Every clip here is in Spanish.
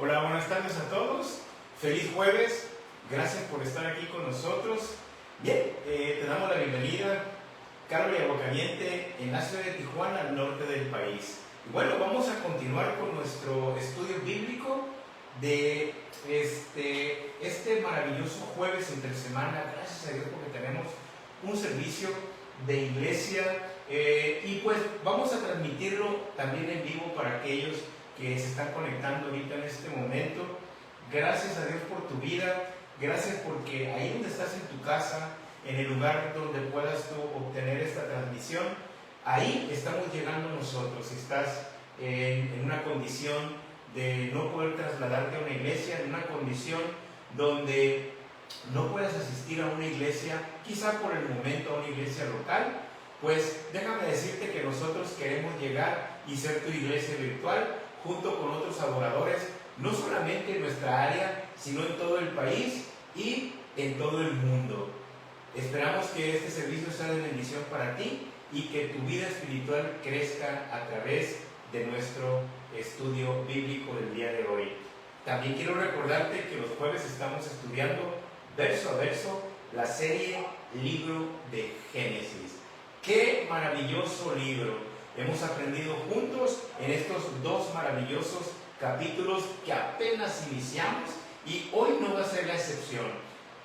Hola, buenas tardes a todos. Feliz jueves. Gracias por estar aquí con nosotros. Bien, te damos la bienvenida, Carlos y Aguacaliente, en la ciudad de Tijuana, al norte del país. Y bueno, vamos a continuar con nuestro estudio bíblico de este maravilloso jueves entre semana. Gracias a Dios porque tenemos un servicio de iglesia y pues vamos a transmitirlo también en vivo para aquellos que se están conectando ahorita en este momento. Gracias a Dios por tu vida, gracias porque ahí donde estás en tu casa, en el lugar donde puedas tú obtener esta transmisión, ahí estamos llegando nosotros. Si estás en una condición de no poder trasladarte a una iglesia, en una condición donde no puedas asistir a una iglesia, quizá por el momento a una iglesia local, pues déjame decirte que nosotros queremos llegar y ser tu iglesia virtual junto con otros adoradores, no solamente en nuestra área, sino en todo el país y en todo el mundo. Esperamos que este servicio sea de bendición para ti y que tu vida espiritual crezca a través de nuestro estudio bíblico del día de hoy. También quiero recordarte que los jueves estamos estudiando verso a verso la serie Libro de Génesis. ¡Qué maravilloso libro! Hemos aprendido juntos en estos dos maravillosos capítulos que apenas iniciamos y hoy no va a ser la excepción.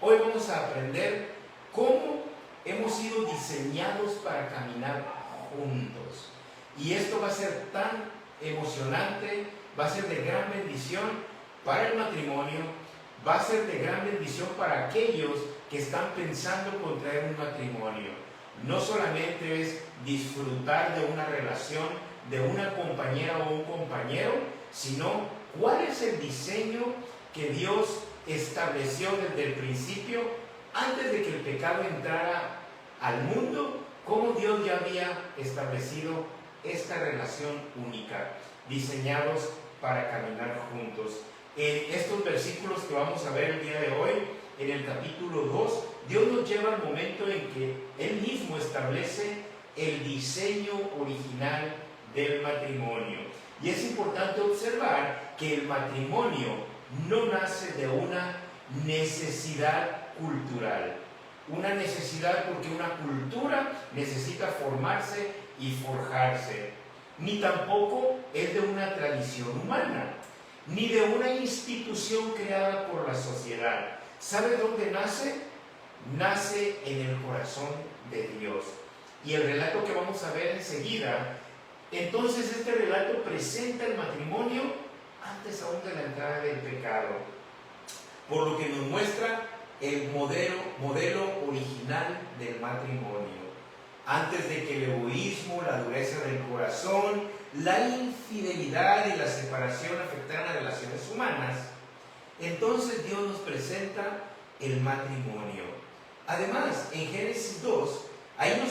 Hoy vamos a aprender cómo hemos sido diseñados para caminar juntos. Y esto va a ser tan emocionante, va a ser de gran bendición para el matrimonio, va a ser de gran bendición para aquellos que están pensando contraer un matrimonio. No solamente es disfrutar de una relación, de una compañera o un compañero, sino cuál es el diseño que Dios estableció desde el principio, antes de que el pecado entrara al mundo, cómo Dios ya había establecido esta relación única, diseñados para caminar juntos. En estos versículos que vamos a ver el día de hoy, en el capítulo 2, Dios nos lleva al momento en que Él mismo establece el diseño original del matrimonio. Y es importante observar que el matrimonio no nace de una necesidad cultural. Una necesidad porque una cultura necesita formarse y forjarse. Ni tampoco es de una tradición humana, ni de una institución creada por la sociedad. ¿Sabe dónde nace? Nace en el corazón de Dios. Y el relato que vamos a ver enseguida, entonces este relato presenta el matrimonio antes aún de la entrada del pecado, por lo que nos muestra el modelo original del matrimonio. Antes de que el egoísmo, la dureza del corazón, la infidelidad y la separación afectaran a relaciones humanas, entonces Dios nos presenta el matrimonio. Además, en Génesis 2, ahí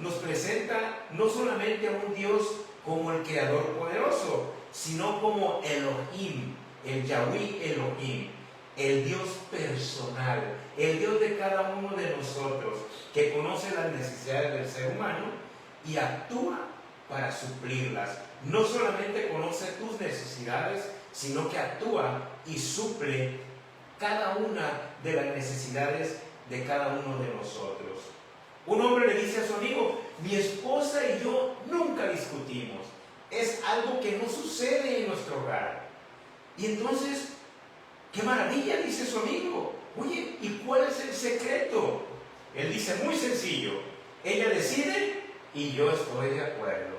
nos presenta no solamente a un Dios como el Creador poderoso, sino como Elohim, el Yahweh Elohim, el Dios personal, el Dios de cada uno de nosotros, que conoce las necesidades del ser humano y actúa para suplirlas. No solamente conoce tus necesidades, sino que actúa y suple cada una de las necesidades de cada uno de nosotros. Un hombre le dice a su amigo: mi esposa y yo nunca discutimos. Es algo que no sucede en nuestro hogar. Y entonces, ¡qué maravilla!, dice su amigo. Oye, ¿y cuál es el secreto? Él dice: muy sencillo. Ella decide y yo estoy de acuerdo.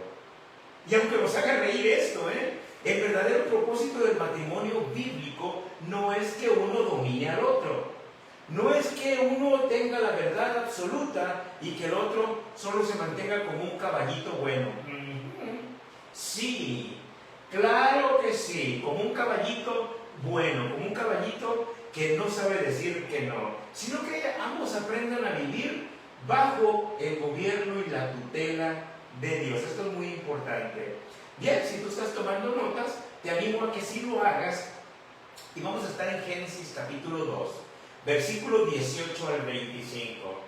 Y aunque nos haga reír esto, el verdadero propósito del matrimonio bíblico no es que uno domine al otro. No es que uno tenga la verdad absoluta y que el otro solo se mantenga como un caballito bueno. Sí, claro que sí, como un caballito bueno, como un caballito que no sabe decir que no, sino que ambos aprendan a vivir bajo el gobierno y la tutela de Dios. Esto es muy importante. Bien, si tú estás tomando notas, te animo a que sí lo hagas. Y vamos a estar en Génesis capítulo 2, versículos 18 al 25.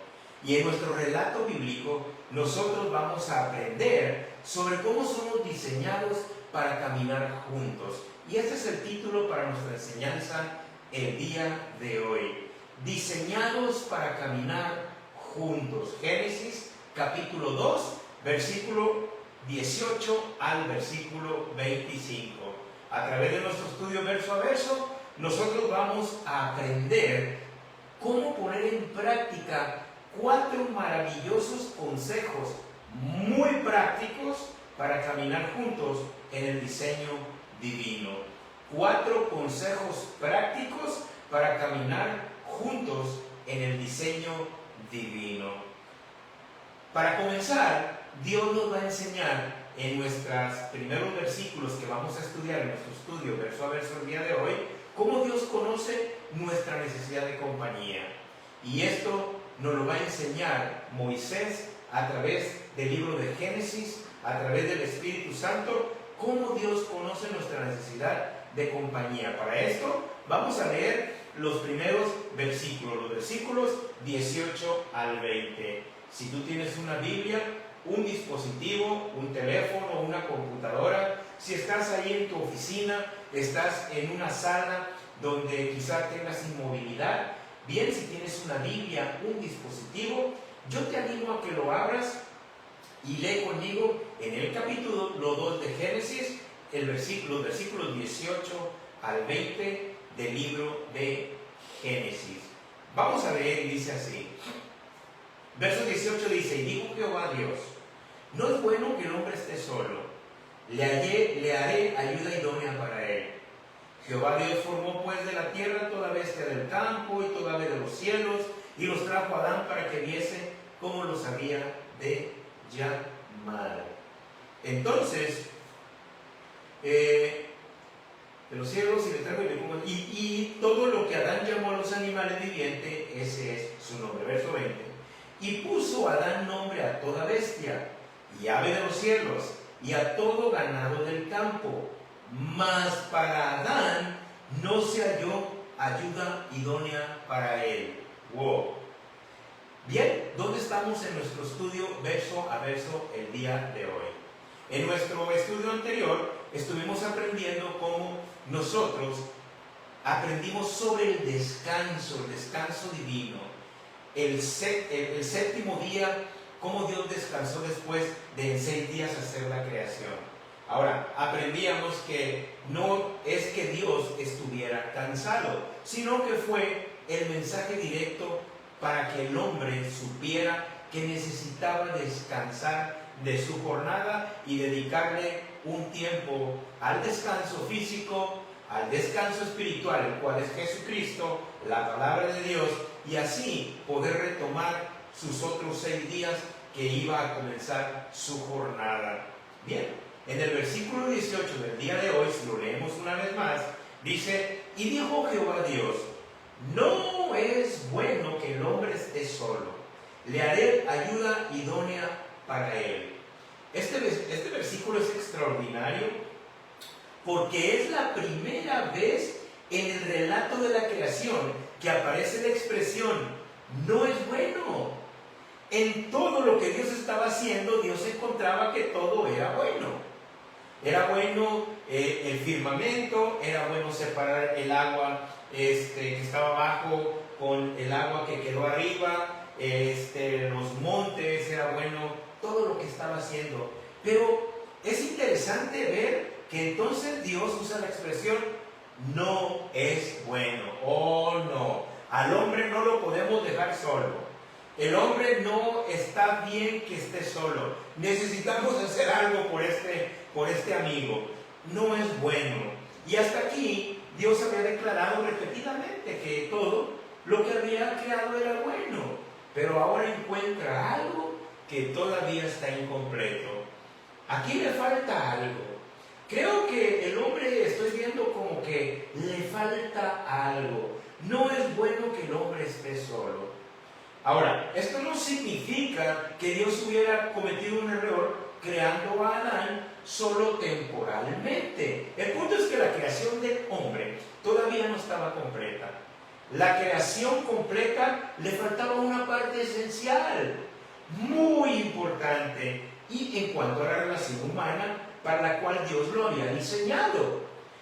Y en nuestro relato bíblico, nosotros vamos a aprender sobre cómo somos diseñados para caminar juntos. Y este es el título para nuestra enseñanza el día de hoy. Diseñados para caminar juntos. Génesis capítulo 2, versículo 18 al versículo 25. A través de nuestro estudio verso a verso, nosotros vamos a aprender cómo poner en práctica 4 maravillosos consejos muy prácticos para caminar juntos en el diseño divino. 4 consejos prácticos para caminar juntos en el diseño divino. Para comenzar, Dios nos va a enseñar en nuestros primeros versículos que vamos a estudiar en nuestro estudio verso a verso el día de hoy, cómo Dios conoce nuestra necesidad de compañía. Y esto nos lo va a enseñar Moisés a través del libro de Génesis, a través del Espíritu Santo, cómo Dios conoce nuestra necesidad de compañía. Para esto vamos a leer los primeros versículos, los versículos 18 al 20. Si tú tienes una Biblia, un dispositivo, un teléfono, una computadora, si estás ahí en tu oficina, estás en una sala donde quizás tengas inmovilidad, bien, si tienes una Biblia, un dispositivo, yo te animo a que lo abras y lee conmigo en el capítulo 2 de Génesis, los versículos 18 al 20 del libro de Génesis. Vamos a leer y dice así. Verso 18 dice: y dijo Jehová Dios, no es bueno que el hombre esté solo, le haré ayuda idónea para él. Jehová Dios formó pues de la tierra toda bestia del campo y toda ave de los cielos, y los trajo a Adán para que viese cómo los había de llamar. Entonces, de los cielos y le trajo y todo lo que Adán llamó a los animales vivientes, ese es su nombre. Verso 20. Y puso Adán nombre a toda bestia y ave de los cielos y a todo ganado del campo. Mas para Adán no se halló ayuda idónea para él. Wow. Bien, ¿dónde estamos en nuestro estudio verso a verso el día de hoy? En nuestro estudio anterior estuvimos aprendiendo cómo nosotros aprendimos sobre el descanso divino. El séptimo día, cómo Dios descansó después de en 6 días hacer la creación. Ahora, aprendíamos que no es que Dios estuviera cansado, sino que fue el mensaje directo para que el hombre supiera que necesitaba descansar de su jornada y dedicarle un tiempo al descanso físico, al descanso espiritual, el cual es Jesucristo, la palabra de Dios, y así poder retomar sus otros 6 días que iba a comenzar su jornada. Bien, en el versículo 18 del día de hoy, si lo leemos una vez más, dice: y dijo Jehová Dios, no es bueno que el hombre esté solo, le haré ayuda idónea para él. Este versículo es extraordinario porque es la primera vez en el relato de la creación que aparece la expresión no es bueno. En todo lo que Dios estaba haciendo, Dios encontraba que todo era bueno. Era bueno el firmamento, era bueno separar el agua que estaba abajo con el agua que quedó arriba, los montes, era bueno todo lo que estaba haciendo. Pero es interesante ver que entonces Dios usa la expresión no es bueno. Oh no, al hombre no lo podemos dejar solo. El hombre no está bien que esté solo. Necesitamos hacer algo por este amigo. No es bueno. Y hasta aquí Dios había declarado repetidamente que todo lo que había creado era bueno. Pero ahora encuentra algo que todavía está incompleto. Aquí le falta algo. Creo que el hombre, estoy viendo como que le falta algo. No es bueno que el hombre esté solo. Ahora, esto no significa que Dios hubiera cometido un error creando a Adán solo temporalmente. El punto es que la creación del hombre todavía no estaba completa. La creación completa le faltaba una parte esencial, muy importante. Y en cuanto a la relación humana, para la cual Dios lo había diseñado.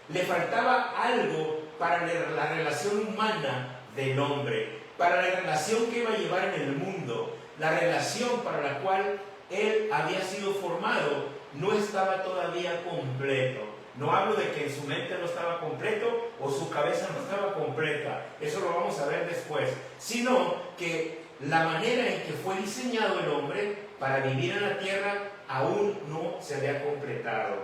Le faltaba algo para la relación humana del hombre, para la relación que iba a llevar en el mundo, la relación para la cual él había sido formado no estaba todavía completo. No hablo de que en su mente no estaba completo o su cabeza no estaba completa, eso lo vamos a ver después, sino que la manera en que fue diseñado el hombre para vivir en la tierra aún no se había completado.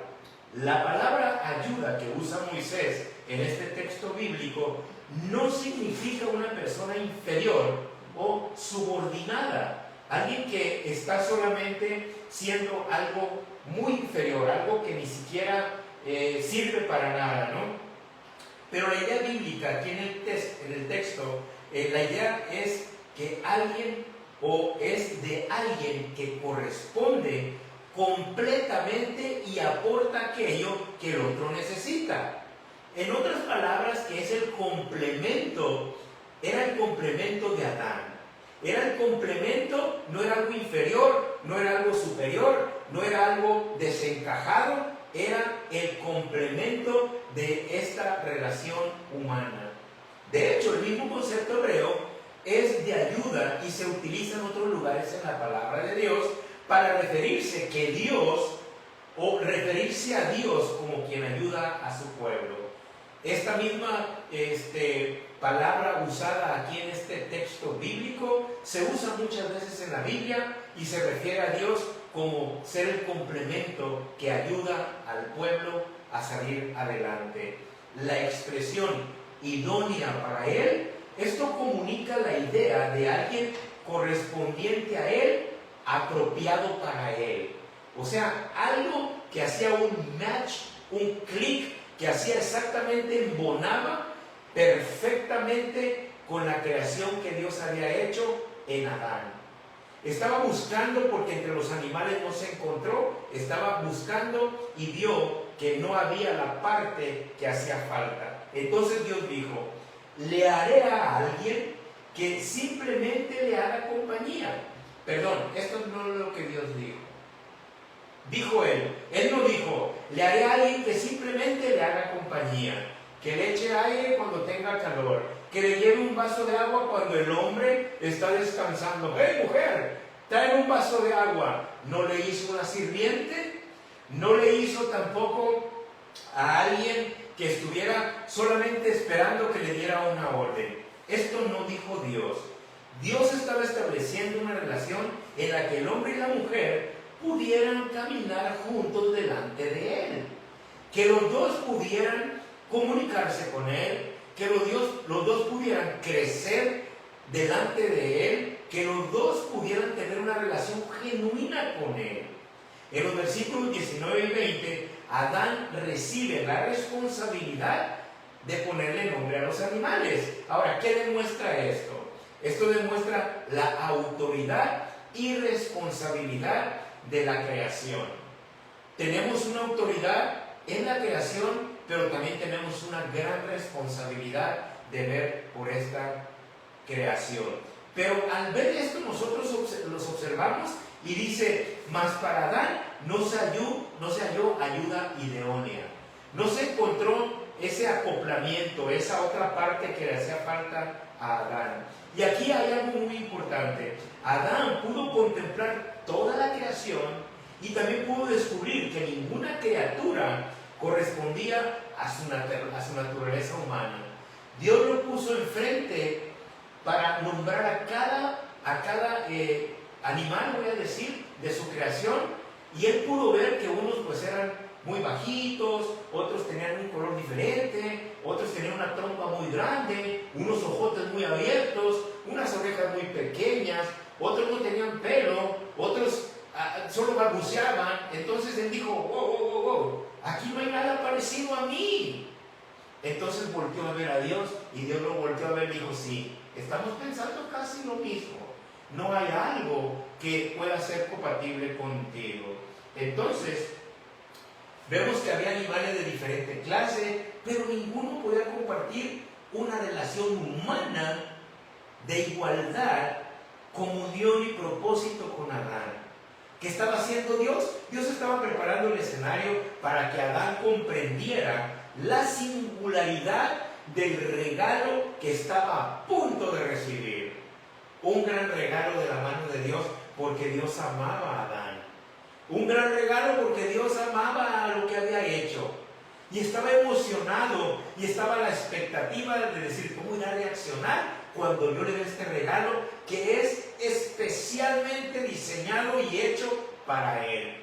La palabra ayuda que usa Moisés en este texto bíblico no significa una persona inferior o subordinada, alguien que está solamente siendo algo muy inferior, algo que ni siquiera sirve para nada, ¿no? Pero la idea bíblica aquí en el texto, la idea es que alguien o es de alguien que corresponde completamente y aporta aquello que el otro necesita. En otras palabras, que es el complemento, era el complemento de Adán. Era el complemento, no era algo inferior, no era algo superior, no era algo desencajado, era el complemento de esta relación humana. De hecho, el mismo concepto hebreo es de ayuda y se utiliza en otros lugares en la palabra de Dios para referirse que Dios, o referirse a Dios como quien ayuda a su pueblo. Esta misma palabra usada aquí en este texto bíblico se usa muchas veces en la Biblia y se refiere a Dios como ser el complemento que ayuda al pueblo a salir adelante. La expresión idónea para él, esto comunica la idea de alguien correspondiente a él, apropiado para él. O sea, algo que hacía un match, un clic, que hacía exactamente, embonaba perfectamente con la creación que Dios había hecho en Adán. Estaba buscando, porque entre los animales no se encontró, estaba buscando y vio que no había la parte que hacía falta. Entonces Dios dijo, le haré a alguien que simplemente le haga compañía. Perdón, esto no es lo que Dios dijo. Dijo él no dijo, le haré a alguien que simplemente le haga compañía, que le eche aire cuando tenga calor, que le lleve un vaso de agua cuando el hombre está descansando. ¡Hey, mujer! Trae un vaso de agua. No le hizo una sirviente, no le hizo tampoco a alguien que estuviera solamente esperando que le diera una orden. Esto no dijo Dios. Dios estaba estableciendo una relación en la que el hombre y la mujer pudieran caminar juntos delante de Él, que los dos pudieran comunicarse con Él, que los dos pudieran crecer delante de Él, que los dos pudieran tener una relación genuina con Él. En los versículos 19 y 20, Adán recibe la responsabilidad de ponerle nombre a los animales. Ahora, ¿qué demuestra esto? Esto demuestra la autoridad y responsabilidad de la creación. Tenemos una autoridad en la creación, pero también tenemos una gran responsabilidad de ver por esta creación. Pero al ver esto nosotros los observamos y dice, mas para Adán no se halló ayuda idónea. No se encontró ese acoplamiento, esa otra parte que le hacía falta a Adán. Y aquí hay algo muy importante. Adán pudo contemplar toda la creación y también pudo descubrir que ninguna criatura correspondía a su naturaleza humana. Dios lo puso enfrente para nombrar a cada animal, voy a decir, de su creación, y él pudo ver que unos pues eran muy bajitos, otros tenían un color diferente, otros tenían una trompa muy grande, unos ojotes muy abiertos, unas orejas muy pequeñas, otros no tenían pelo, otros solo balbuceaban. Entonces él dijo, wow, aquí no hay nada parecido a mí. Entonces volteó a ver a Dios y Dios lo volteó a ver y dijo, sí, estamos pensando casi lo mismo. No hay algo que pueda ser compatible contigo. Entonces, vemos que había animales de diferente clase, pero ninguno podía compartir una relación humana de igualdad, comunión y propósito con Adán. ¿Qué estaba haciendo Dios? Dios estaba preparando el escenario para que Adán comprendiera la singularidad del regalo que estaba a punto de recibir. Un gran regalo de la mano de Dios, porque Dios amaba a Adán. Un gran regalo porque Dios amaba a lo que había hecho. Y estaba emocionado y estaba a la expectativa de decir, ¿cómo irá a reaccionar cuando yo le dé este regalo que es especialmente diseñado y hecho para él?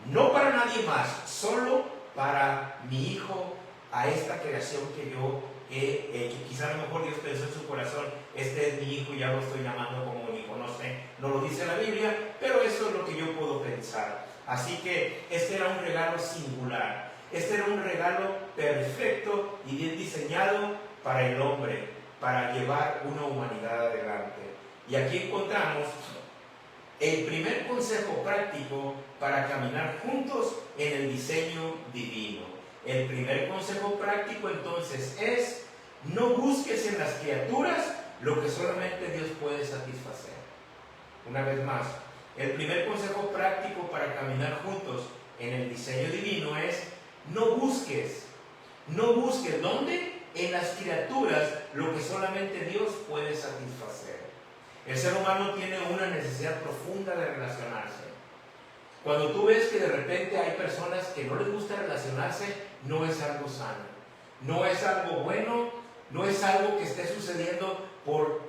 No para nadie más, solo para mi hijo, a esta creación que yo he hecho. Quizá a lo mejor Dios pensó en su corazón, este es mi hijo y ya lo estoy llamando como mi hijo, no sé, no lo dice la Biblia, pero eso es lo que yo puedo pensar. Así que este era un regalo singular, este era un regalo perfecto y bien diseñado para el hombre, para llevar una humanidad adelante. Y aquí encontramos el primer consejo práctico para caminar juntos en el diseño divino. El primer consejo práctico entonces es: no busques en las criaturas lo que solamente Dios puede satisfacer. Una vez más, el primer consejo práctico para caminar juntos en el diseño divino es: no busques, ¿dónde? En las criaturas lo que solamente Dios puede satisfacer. El ser humano tiene una necesidad profunda de relacionarse. Cuando tú ves que de repente hay personas que no les gusta relacionarse, no es algo sano, no es algo bueno, no es algo que esté sucediendo por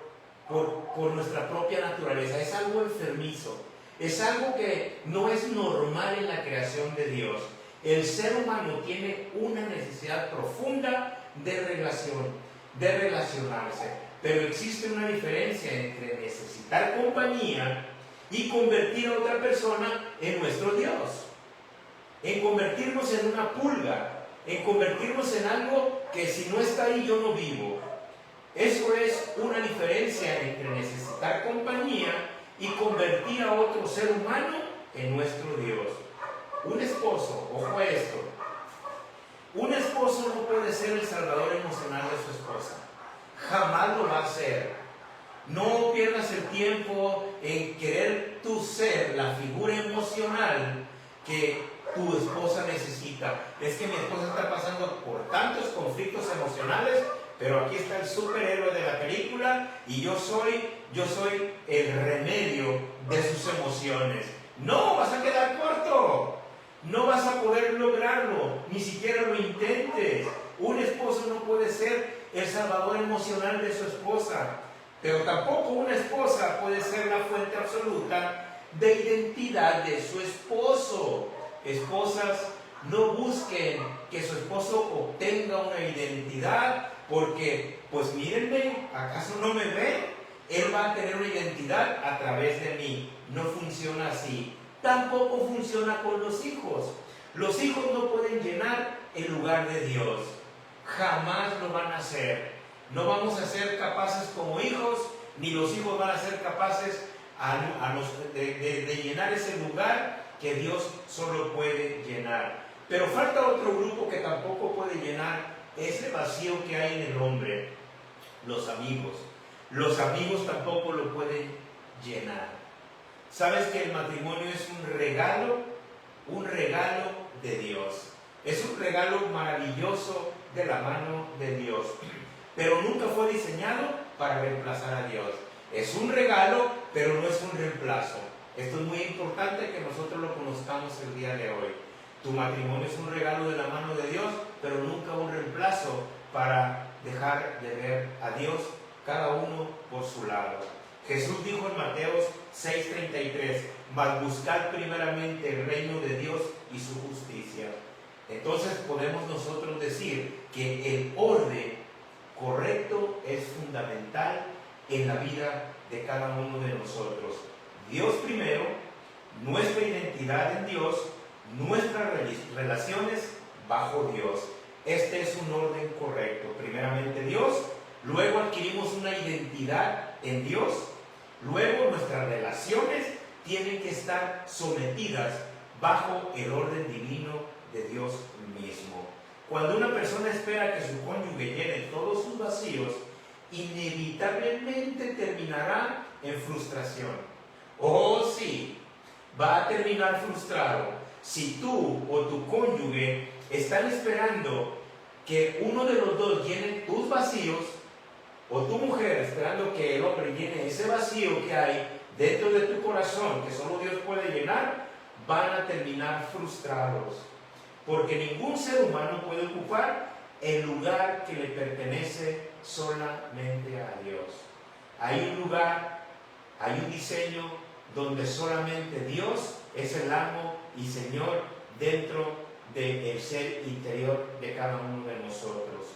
nuestra propia naturaleza, es algo enfermizo, es algo que no es normal en la creación de Dios. El ser humano tiene una necesidad profunda de relacionarse, pero existe una diferencia entre necesitar compañía y convertir a otra persona en nuestro Dios, en convertirnos en una pulga, en convertirnos en algo que si no está ahí yo no vivo. Eso es una diferencia entre necesitar compañía y convertir a otro ser humano en nuestro Dios. Un esposo, ojo a esto, un esposo no puede ser el salvador emocional de su esposa, jamás lo va a ser. No pierdas el tiempo en querer tú ser la figura emocional que tu esposa necesita. Es que mi esposa está pasando por tantos conflictos emocionales, pero aquí está el superhéroe de la película y yo soy el remedio de sus emociones. No, vas a quedar corto. No vas a poder lograrlo, ni siquiera lo intentes. Un esposo no puede ser el salvador emocional de su esposa, pero tampoco una esposa puede ser la fuente absoluta de identidad de su esposo. Esposas, no busquen que su esposo obtenga una identidad porque, pues mírenme, ¿acaso no me ve? Él va a tener una identidad a través de mí. No funciona así. Tampoco funciona con los hijos. Los hijos no pueden llenar el lugar de Dios. Jamás lo van a hacer. No vamos a ser capaces como hijos, ni los hijos van a ser capaces de llenar ese lugar que Dios solo puede llenar. Pero falta otro grupo que tampoco puede llenar ese vacío que hay en el hombre: los amigos. Los amigos tampoco lo pueden llenar. ¿Sabes que el matrimonio es un regalo de Dios? Es un regalo maravilloso de la mano de Dios, pero nunca fue diseñado para reemplazar a Dios. Es un regalo, pero no es un reemplazo. Esto es muy importante que nosotros lo conozcamos el día de hoy. Tu matrimonio es un regalo de la mano de Dios, pero nunca un reemplazo para dejar de ver a Dios cada uno por su lado. Jesús dijo en Mateo 6:33, mas buscad primeramente el reino de Dios y su justicia. Entonces podemos nosotros decir que el orden correcto es fundamental en la vida de cada uno de nosotros. Dios primero, nuestra identidad en Dios, nuestras relaciones bajo Dios. Este es un orden correcto. Primeramente Dios, luego adquirimos una identidad en Dios, luego nuestras relaciones tienen que estar sometidas bajo el orden divino de Dios mismo. Cuando una persona espera que su cónyuge llene todos sus vacíos, inevitablemente terminará en frustración. Oh sí, va a terminar frustrado si tú o tu cónyuge están esperando que uno de los dos llene tus vacíos, o tu mujer esperando que el hombre llene ese vacío que hay dentro de tu corazón, que solo Dios puede llenar. Van a terminar frustrados, porque ningún ser humano puede ocupar el lugar que le pertenece solamente a Dios. Hay un lugar, hay un diseño donde solamente Dios es el amo y Señor dentro del ser interior de cada uno de nosotros.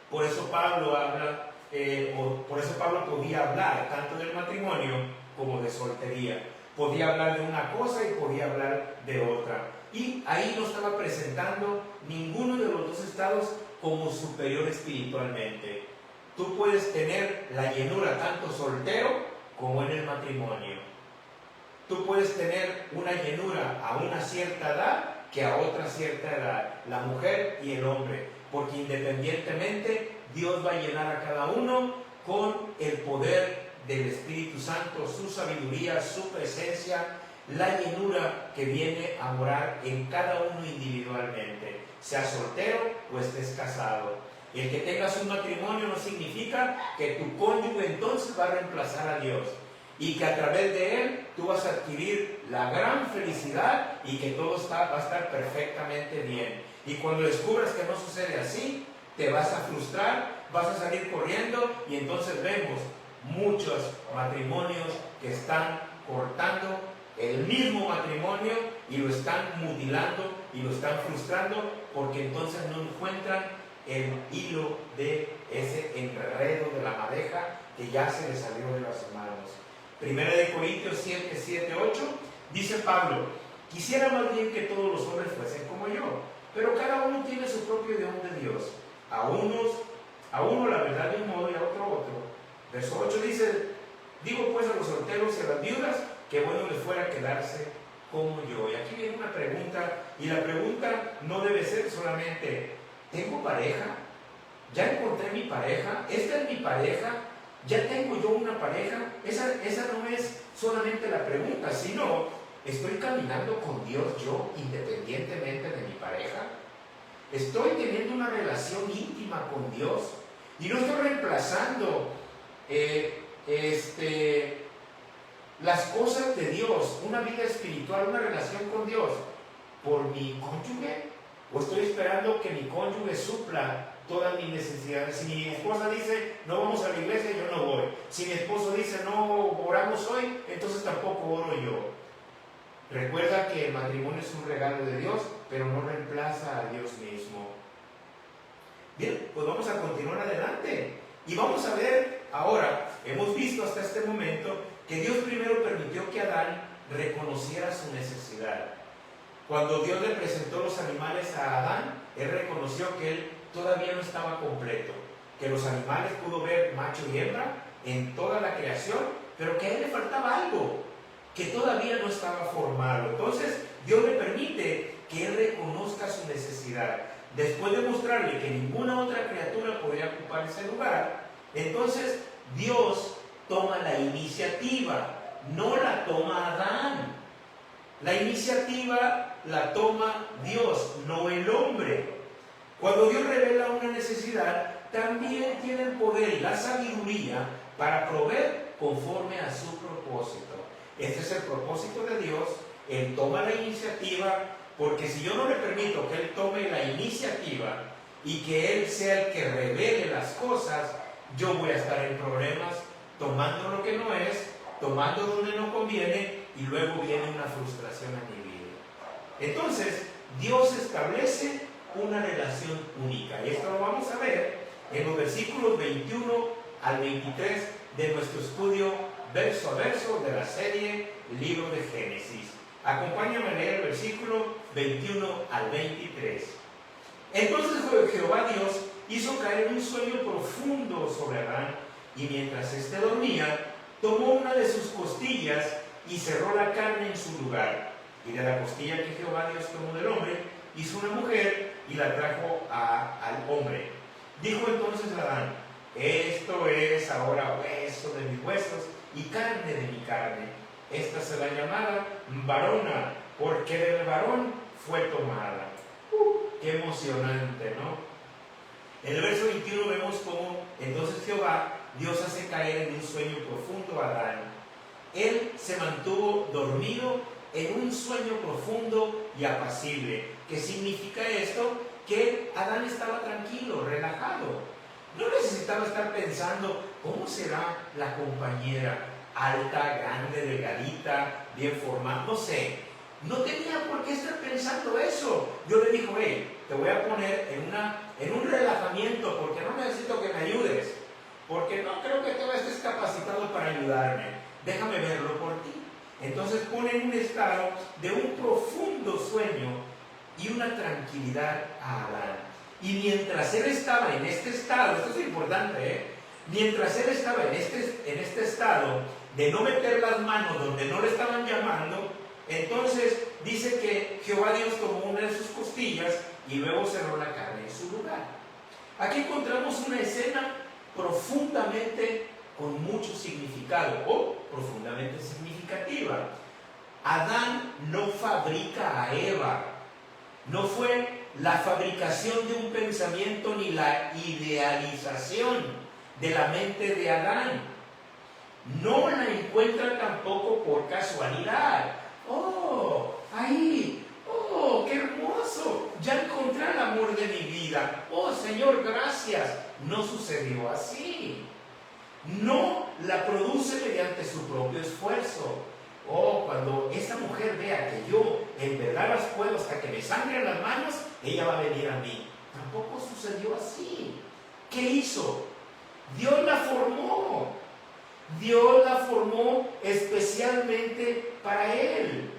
Por eso Pablo habla, por eso Pablo podía hablar tanto del matrimonio como de soltería. Podía hablar de una cosa y podía hablar de otra. Y ahí no estaba presentando ninguno de los dos estados como superior espiritualmente. Tú puedes tener la llenura tanto soltero como en el matrimonio. Tú puedes tener una llenura a una cierta edad que a otra cierta edad, la mujer y el hombre, porque independientemente Dios va a llenar a cada uno con el poder del Espíritu Santo, su sabiduría, su presencia, la llenura que viene a morar en cada uno individualmente, sea soltero o estés casado. El que tengas un matrimonio no significa que tu cónyuge entonces va a reemplazar a Dios y que a través de él tú vas a adquirir la gran felicidad y que todo va a estar perfectamente bien. Y cuando descubras que no sucede así, te vas a frustrar, vas a salir corriendo y entonces vemos muchos matrimonios que están cortando el mismo matrimonio y lo están mutilando y lo están frustrando porque entonces no encuentran el hilo de ese enredo de la madeja que ya se les salió de las manos. Primera de Corintios 7, 8 dice Pablo: quisiera más bien que todos los hombres fuesen como yo, pero cada uno tiene su propio don de Dios. A uno la verdad de un modo y a otro. Verso 8 dice: digo pues a los solteros y a las viudas que bueno les fuera quedarse como yo. Y aquí viene una pregunta, y la pregunta no debe ser solamente: ¿tengo pareja? ¿Ya encontré mi pareja? ¿Esta es mi pareja? ¿Ya tengo yo una pareja? Esa no es solamente la pregunta, sino: ¿estoy caminando con Dios yo independientemente de mi pareja? ¿Estoy teniendo una relación íntima con Dios? Y no estoy reemplazando las cosas de Dios, una vida espiritual, una relación con Dios, por mi cónyuge, o estoy esperando que mi cónyuge supla todas mis necesidades. Si mi esposa dice no vamos a la iglesia, yo no voy. Si mi esposo dice no oramos hoy, entonces tampoco oro yo. Recuerda que el matrimonio es un regalo de Dios, pero no reemplaza a Dios mismo. Bien, pues vamos a continuar adelante y vamos a ver ahora. Hemos visto hasta este momento que Dios primero permitió que Adán reconociera su necesidad. Cuando Dios le presentó los animales a Adán, él reconoció que él todavía no estaba completo, que los animales pudo ver macho y hembra en toda la creación, pero que a él le faltaba algo, que todavía no estaba formado. Entonces Dios le permite que él reconozca su necesidad. Después de mostrarle que ninguna otra criatura podría ocupar ese lugar, entonces Dios toma la iniciativa, no la toma Adán. La iniciativa la toma Dios, no el hombre. Cuando Dios revela una necesidad, también tiene el poder y la sabiduría para proveer conforme a su propósito. Este es el propósito de Dios. Él toma la iniciativa, porque si yo no le permito que Él tome la iniciativa y que Él sea el que revele las cosas, yo voy a estar en problemas, tomando lo que no es, tomando donde no conviene, y luego viene una frustración a mi vida. Entonces, Dios establece una relación única, y esto lo vamos a ver en los versículos 21 al 23 de nuestro estudio verso a verso de la serie Libro de Génesis. Acompáñame a leer el versículo 21 al 23. Entonces Jehová Dios hizo caer un sueño profundo sobre Adán, y mientras éste dormía, tomó una de sus costillas y cerró la carne en su lugar. Y de la costilla que Jehová Dios tomó del hombre, hizo una mujer y la trajo al hombre. Dijo entonces Adán: esto es ahora hueso de mis huesos y carne de mi carne. esta será llamada varona, porque del varón fue tomada. Qué emocionante, ¿no? En el verso 21 vemos cómo entonces Jehová, Dios hace caer en un sueño profundo a Adán. Él se mantuvo dormido en un sueño profundo y apacible. ¿Qué significa esto? Que Adán estaba tranquilo, relajado. No necesitaba estar pensando, ¿cómo será la compañera? Alta, grande, delgadita, bien formada, no sé. No tenía por qué estar pensando eso. Dios le dijo, hey, te voy a poner en un relajamiento porque no necesito que me ayudes. Porque no creo que tú estés capacitado para ayudarme. Déjame verlo por ti. Entonces pone en un estado de un profundo sueño y una tranquilidad a Adán. Y mientras él estaba en este estado, esto es importante, mientras él estaba en este estado de no meter las manos donde no le estaban llamando, entonces dice que Jehová Dios tomó una de sus costillas y luego cerró la carne en su lugar. Aquí encontramos una escena profundamente con mucho significado o profundamente significativa. Adán no fabrica a Eva. No fue la fabricación de un pensamiento ni la idealización de la mente de Adán. No la encuentra tampoco por casualidad. ¡Oh! Ahí. ¡Oh! ¡Qué hermoso! Ya encontré el amor de mi vida. ¡Oh, Señor, gracias! No sucedió así. No la produce mediante su propio esfuerzo. Oh, cuando esta mujer vea que yo en verdad las puedo hasta que me sangren las manos, ella va a venir a mí. Tampoco sucedió así. ¿Qué hizo? Dios la formó. Dios la formó especialmente para él.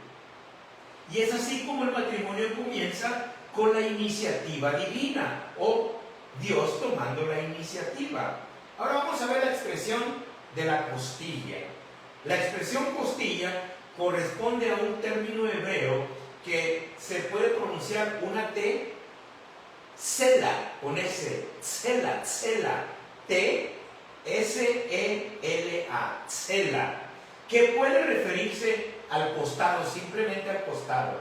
Y es así como el matrimonio comienza con la iniciativa divina o Dios tomando la iniciativa. Ahora vamos a ver la expresión de la costilla. La expresión costilla corresponde a un término hebreo que se puede pronunciar una T, tsela, con S, tsela, T, S-E-L-A, tsela, que puede referirse al costado, simplemente al costado.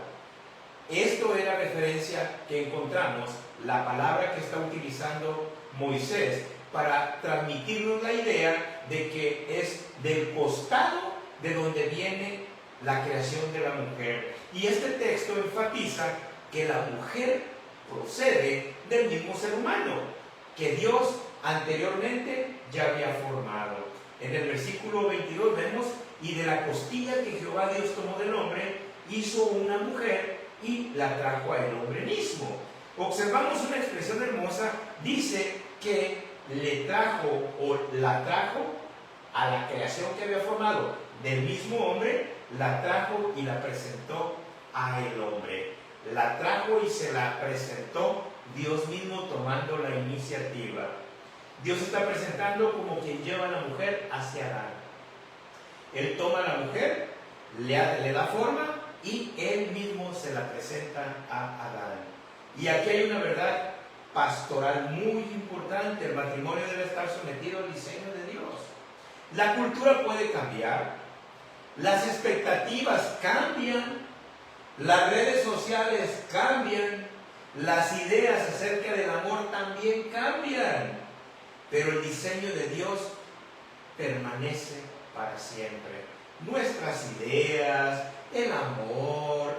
Esto era referencia que encontramos, la palabra que está utilizando Moisés para transmitirnos la idea de que es del costado de donde viene la creación de la mujer. Y este texto enfatiza que la mujer procede del mismo ser humano que Dios anteriormente ya había formado. En el versículo 22 vemos, y de la costilla que Jehová Dios tomó del hombre, hizo una mujer y la trajo al hombre mismo. Observamos una expresión hermosa, dice que le trajo o la trajo a la creación que había formado del mismo hombre, la trajo y la presentó a el hombre. La trajo y se la presentó Dios mismo tomando la iniciativa. Dios está presentando como quien lleva a la mujer hacia Adán. Él toma a la mujer, le da forma y él mismo se la presenta a Adán. Y aquí hay una verdad pastoral muy importante. El matrimonio debe estar sometido al diseño de Dios. La cultura puede cambiar, las expectativas cambian, las redes sociales cambian, las ideas acerca del amor también cambian, pero el diseño de Dios permanece para siempre. Nuestras ideas, el amor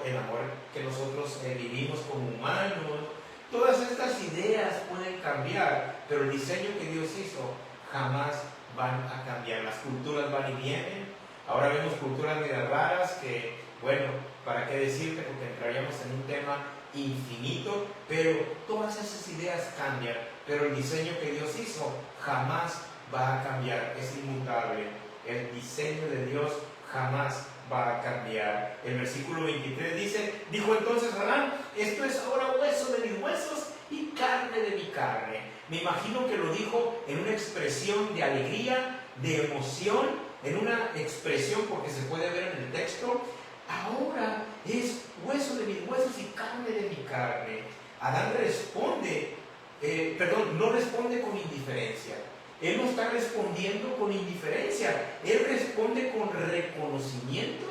que nosotros vivimos como humanos, todas estas ideas pueden cambiar, pero el diseño que Dios hizo jamás van a cambiar. Las culturas van y vienen. Ahora vemos culturas medio raras que, bueno, ¿para qué decirte? Porque entraríamos en un tema infinito, pero todas esas ideas cambian, pero el diseño que Dios hizo jamás va a cambiar, es inmutable. El diseño de Dios jamás va a cambiar. El versículo 23 dice, dijo entonces Adán, esto es ahora hueso de mis huesos y carne de mi carne. Me imagino que lo dijo en una expresión de alegría, de emoción, en una expresión porque se puede ver en el texto, ahora es hueso de mis huesos y carne de mi carne. Adán responde, no responde con indiferencia. Él no está respondiendo con indiferencia, Él responde con reconocimiento,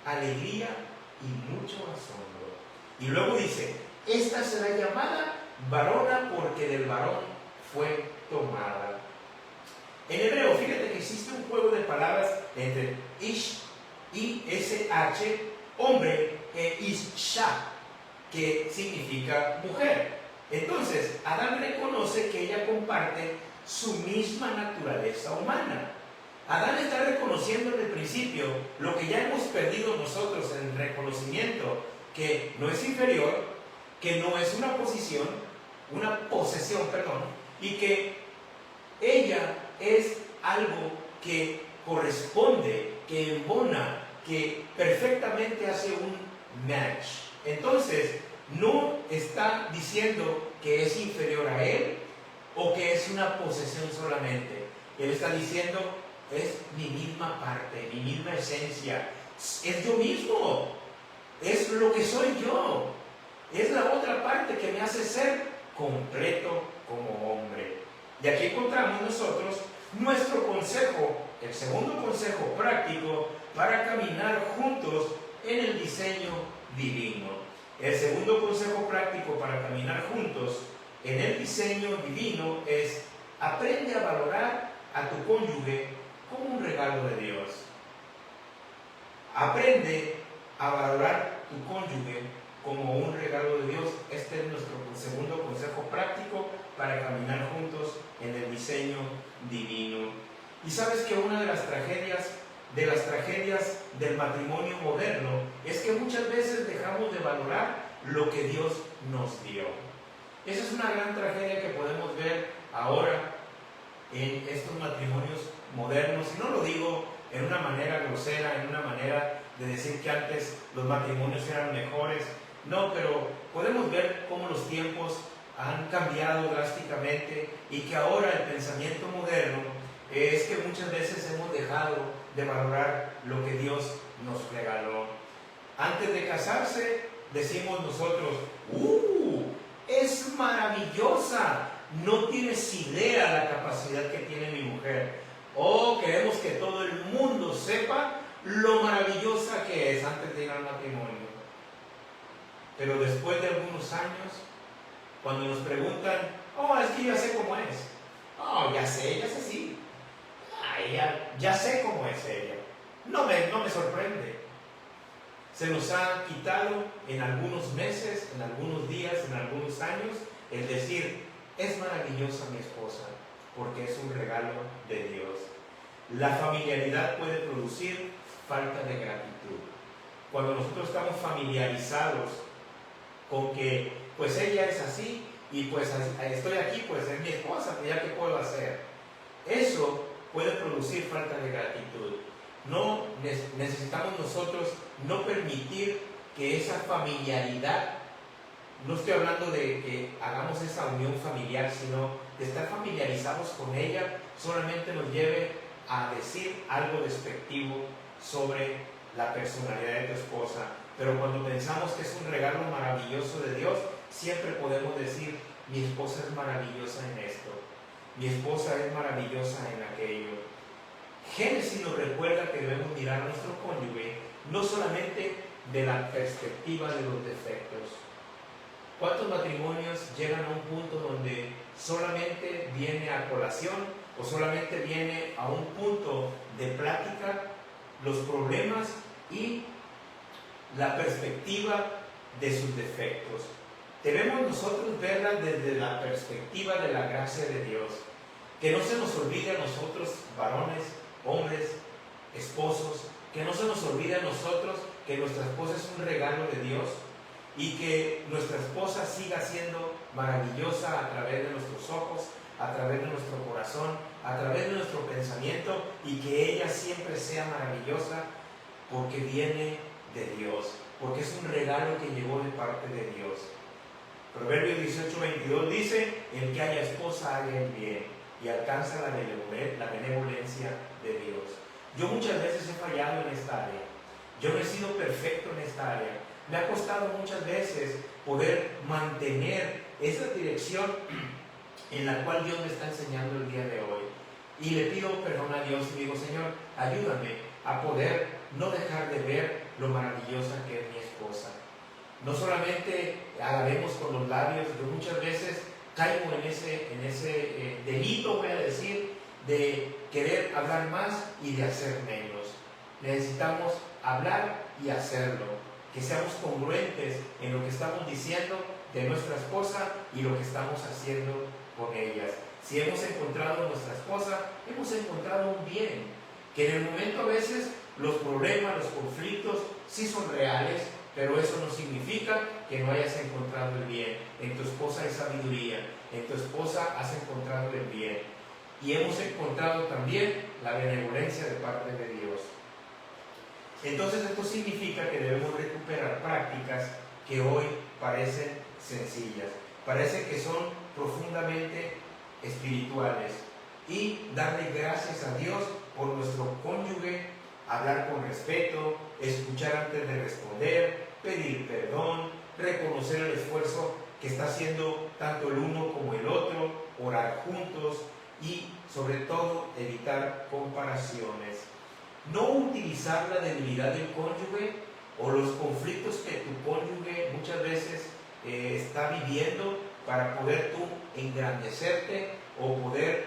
alegría y mucho asombro. Y luego dice, esta será llamada varona porque del varón fue tomada. En hebreo, fíjate que existe un juego de palabras entre ish, I-S-H, hombre, e isha, que significa mujer. Entonces, Adán reconoce que ella comparte su misma naturaleza humana. Adán está reconociendo en el principio lo que ya hemos perdido nosotros en reconocimiento, que no es inferior, que no es una posesión, y que ella es algo que corresponde, que embona, que perfectamente hace un match. Entonces, no está diciendo que es inferior a él o que es una posesión solamente. Él está diciendo, es mi misma parte, mi misma esencia, es yo mismo, es lo que soy yo, es la otra parte que me hace ser completo como hombre. Y aquí encontramos nosotros nuestro consejo, el segundo consejo práctico para caminar juntos en el diseño divino. El segundo consejo práctico para caminar juntos en el diseño divino es: aprende a valorar a tu cónyuge como un regalo de Dios. Aprende a valorar tu cónyuge como un regalo de Dios. Este es nuestro segundo consejo práctico para caminar juntos en el diseño divino. Y sabes que una de las tragedias del matrimonio moderno es que muchas veces dejamos de valorar lo que Dios nos dio. Esa es una gran tragedia que podemos ver ahora en estos matrimonios modernos. Y no lo digo en una manera grosera, en una manera de decir que antes los matrimonios eran mejores. No, pero podemos ver cómo los tiempos han cambiado drásticamente y que ahora el pensamiento moderno es que muchas veces hemos dejado de valorar lo que Dios nos regaló. Antes de casarse, decimos nosotros, es maravillosa, no tienes idea la capacidad que tiene mi mujer. O queremos que todo el mundo sepa lo maravillosa que es antes de ir al matrimonio. Pero después de algunos años, cuando nos preguntan, es que ya sé cómo es. Ya sé sí. Ya sé cómo es ella. No me sorprende. Se nos ha quitado en algunos meses, en algunos días, en algunos años, el decir, es maravillosa mi esposa, porque es un regalo de Dios. La familiaridad puede producir falta de gratitud. Cuando nosotros estamos familiarizados con que, pues ella es así, y pues estoy aquí, pues es mi esposa, pues ya qué puedo hacer. Eso puede producir falta de gratitud. No necesitamos nosotros no permitir que esa familiaridad, no estoy hablando de que hagamos esa unión familiar, sino de estar familiarizados con ella, solamente nos lleve a decir algo despectivo sobre la personalidad de tu esposa. Pero cuando pensamos que es un regalo maravilloso de Dios, siempre podemos decir, mi esposa es maravillosa en esto, mi esposa es maravillosa en aquello. Génesis nos recuerda que debemos mirar a nuestro cónyuge no solamente de la perspectiva de los defectos. ¿Cuántos matrimonios llegan a un punto donde solamente viene a colación o solamente viene a un punto de plática los problemas y la perspectiva de sus defectos? Debemos nosotros verlas desde la perspectiva de la gracia de Dios. Que no se nos olvide a nosotros, varones, hombres, esposos, que no se nos olvide a nosotros que nuestra esposa es un regalo de Dios y que nuestra esposa siga siendo maravillosa a través de nuestros ojos, a través de nuestro corazón, a través de nuestro pensamiento, y que ella siempre sea maravillosa porque viene de Dios, porque es un regalo que llegó de parte de Dios. Proverbios 18:22 dice, el que haya esposa haga el bien y alcanza la benevolencia de Dios. Yo muchas veces he fallado en esta área. Yo no he sido perfecto en esta área. Me ha costado muchas veces poder mantener esa dirección en la cual Dios me está enseñando el día de hoy. y le pido perdón a Dios y digo, Señor, ayúdame a poder no dejar de ver lo maravillosa que es mi esposa. No solamente alabemos con los labios, pero muchas veces caigo en ese delito, voy a decir, de querer hablar más y de hacer menos. Necesitamos hablar y hacerlo, que seamos congruentes en lo que estamos diciendo de nuestra esposa y lo que estamos haciendo con ellas. Si hemos encontrado a nuestra esposa, hemos encontrado un bien, que en el momento a veces los problemas, los conflictos sí son reales, pero eso no significa que no hayas encontrado el bien. En tu esposa hay sabiduría, en tu esposa has encontrado el bien. Y hemos encontrado también la benevolencia de parte de Dios. Entonces esto significa que debemos recuperar prácticas que hoy parecen sencillas, parece que son profundamente espirituales, y darle gracias a Dios por nuestro cónyuge, hablar con respeto, escuchar antes de responder, pedir perdón, reconocer el esfuerzo que está haciendo tanto el uno como el otro, orar juntos y sobre todo evitar comparaciones. No utilizar la debilidad del cónyuge o los conflictos que tu cónyuge muchas veces está viviendo para poder tú engrandecerte o poder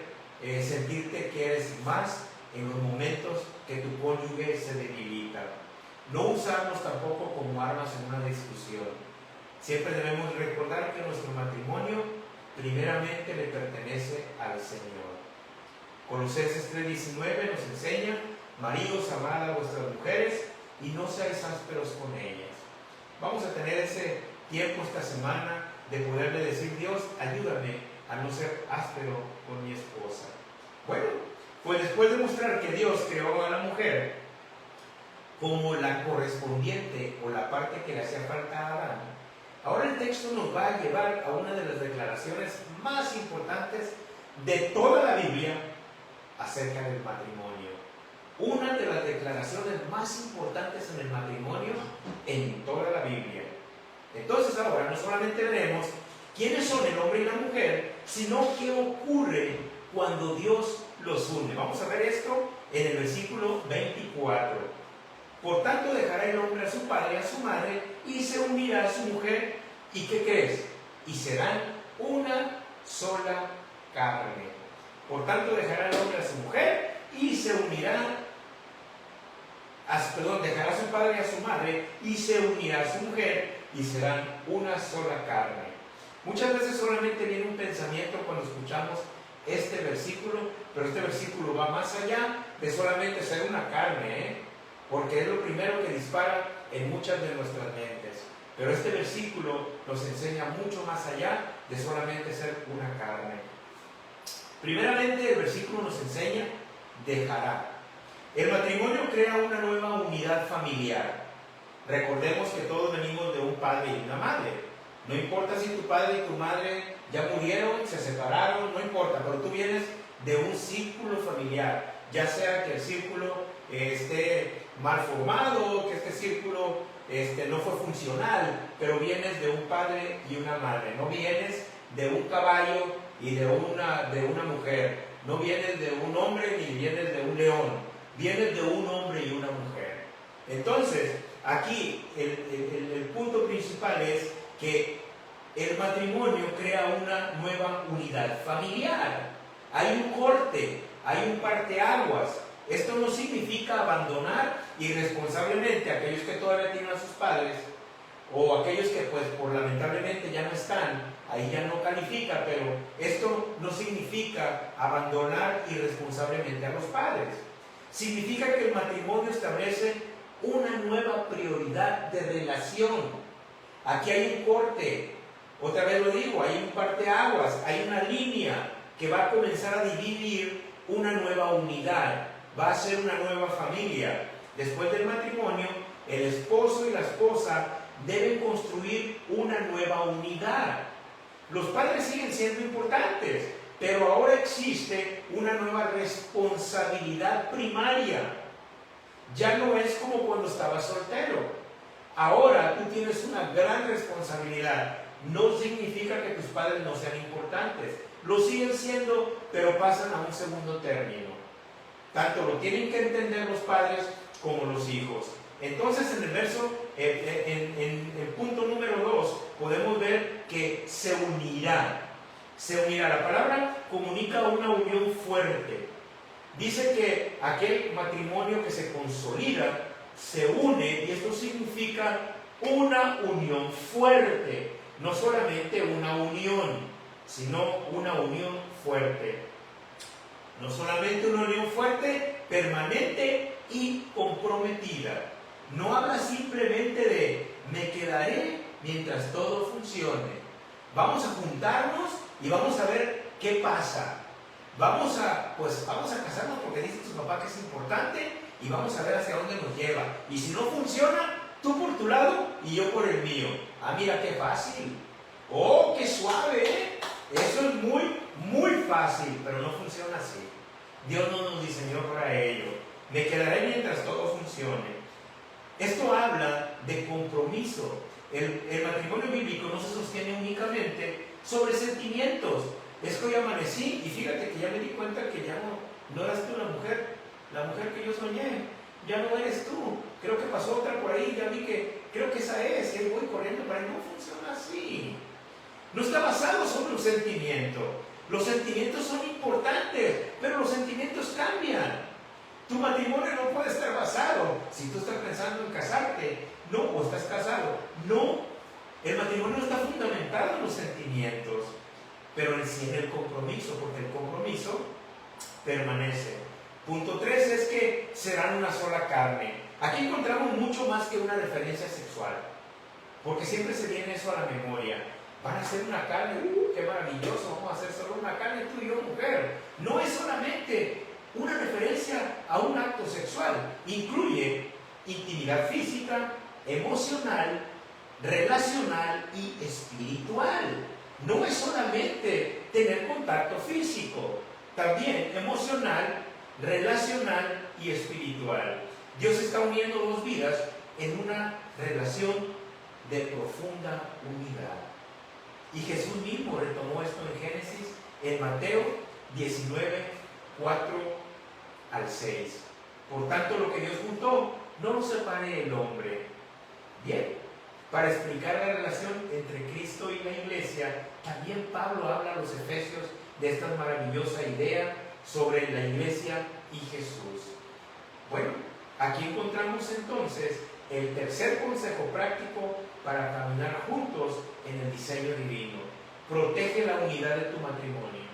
sentirte que eres más en los momentos que tu cónyuge se debilita. No usarnos tampoco como armas en una discusión. Siempre debemos recordar que nuestro matrimonio primeramente le pertenece al Señor. Colosenses 3:19 nos enseña: maridos, amad a vuestras mujeres y no seáis ásperos con ellas. Vamos a tener ese tiempo esta semana de poderle decir: Dios, ayúdame a no ser áspero con mi esposa. Bueno, pues después de mostrar que Dios creó a la mujer como la correspondiente o la parte que le hacía falta a Adán, ahora el texto nos va a llevar a una de las declaraciones más importantes de toda la Biblia acerca del matrimonio. Una de las declaraciones más importantes en el matrimonio en toda la Biblia. Entonces ahora no solamente veremos quiénes son el hombre y la mujer, sino qué ocurre cuando Dios los une. Vamos a ver esto en el versículo 24. Por tanto dejará el hombre a su padre y a su madre y se unirá a su mujer. ¿Y qué crees? Y serán una sola carne. Por tanto dejará el hombre a su mujer y se unirá dejará a su padre y a su madre y se unirá a su mujer y serán una sola carne. Muchas veces solamente viene un pensamiento cuando escuchamos este versículo, pero este versículo va más allá de solamente ser una carne, porque es lo primero que dispara en muchas de nuestras mentes. Pero este versículo nos enseña mucho más allá de solamente ser una carne. Primeramente, el versículo nos enseña: dejará. El matrimonio crea una nueva unidad familiar. Recordemos que todos venimos de un padre y una madre. No importa si tu padre y tu madre ya murieron, se separaron, no importa, pero tú vienes de un círculo familiar, ya sea que el círculo esté mal formado, que este círculo no fue funcional, pero vienes de un padre y una madre. No vienes de un caballo y de una mujer, no vienes de un hombre ni vienes de un león, vienes de un hombre y una mujer. Entonces, aquí el punto principal es que el matrimonio crea una nueva unidad familiar. Hay un corte, hay un parteaguas. Esto no significa abandonar irresponsablemente a aquellos que todavía tienen a sus padres, o aquellos que pues por lamentablemente ya no están, ahí ya no califica, pero esto no significa abandonar irresponsablemente a los padres. Significa que el matrimonio establece una nueva prioridad de relación. Aquí hay un corte, otra vez lo digo, hay un parteaguas, hay una línea que va a comenzar a dividir una nueva unidad, va a ser una nueva familia. Después del matrimonio, el esposo y la esposa deben construir una nueva unidad. Los padres siguen siendo importantes, pero ahora existe una nueva responsabilidad primaria. Ya no es como cuando estabas soltero. Ahora tú tienes una gran responsabilidad. No significa que tus padres no sean importantes, lo siguen siendo, pero pasan a un segundo término. Tanto lo tienen que entender los padres como los hijos. Entonces en el verso, en el punto número 2, podemos ver que se unirá. Se unirá. La palabra comunica una unión fuerte. Dice que aquel matrimonio que se consolida se une, y esto significa una unión fuerte. No solamente una unión, sino una unión fuerte. No solamente una unión fuerte, permanente y comprometida. No habla simplemente de me quedaré mientras todo funcione. Vamos a juntarnos y vamos a ver qué pasa. Vamos a casarnos porque dice tu papá que es importante y vamos a ver hacia dónde nos lleva. Y si no funciona, tú por tu lado y yo por el mío. Ah, mira qué fácil. Oh, qué suave, ¿eh? Eso es muy, muy fácil, pero no funciona así. Dios no nos diseñó para ello. Me quedaré mientras todo funcione. Esto habla de compromiso. El matrimonio bíblico no se sostiene únicamente sobre sentimientos. Es que hoy amanecí y fíjate que ya me di cuenta que ya no eras tú la mujer que yo soñé. Ya no eres tú. Creo que pasó otra por ahí, ya vi que creo que esa es, y ahí voy corriendo para no funciona así. No está basado sobre un sentimiento. Los sentimientos son importantes, pero los sentimientos cambian. Tu matrimonio no puede estar basado, si tú estás pensando en casarte, no, o estás casado, no. El matrimonio no está fundamentado en los sentimientos, pero sí en el compromiso, porque el compromiso permanece. Punto 3 es que serán una sola carne. Aquí encontramos mucho más que una referencia sexual, porque siempre se viene eso a la memoria. Van a ser una carne, qué maravilloso, vamos a hacer solo una carne, tú y yo, mujer. No es solamente una referencia a un acto sexual, incluye intimidad física, emocional, relacional y espiritual. No es solamente tener contacto físico, también emocional, relacional y espiritual. Dios está uniendo dos vidas en una relación de profunda unidad. Y Jesús mismo retomó esto en Génesis, en Mateo 19, 4 al 6. Por tanto, lo que Dios juntó, no lo separe el hombre. Bien, para explicar la relación entre Cristo y la iglesia, también Pablo habla a los Efesios de esta maravillosa idea sobre la iglesia y Jesús. Bueno, aquí encontramos entonces el tercer consejo práctico para caminar juntos en el diseño divino. Protege la unidad de tu matrimonio.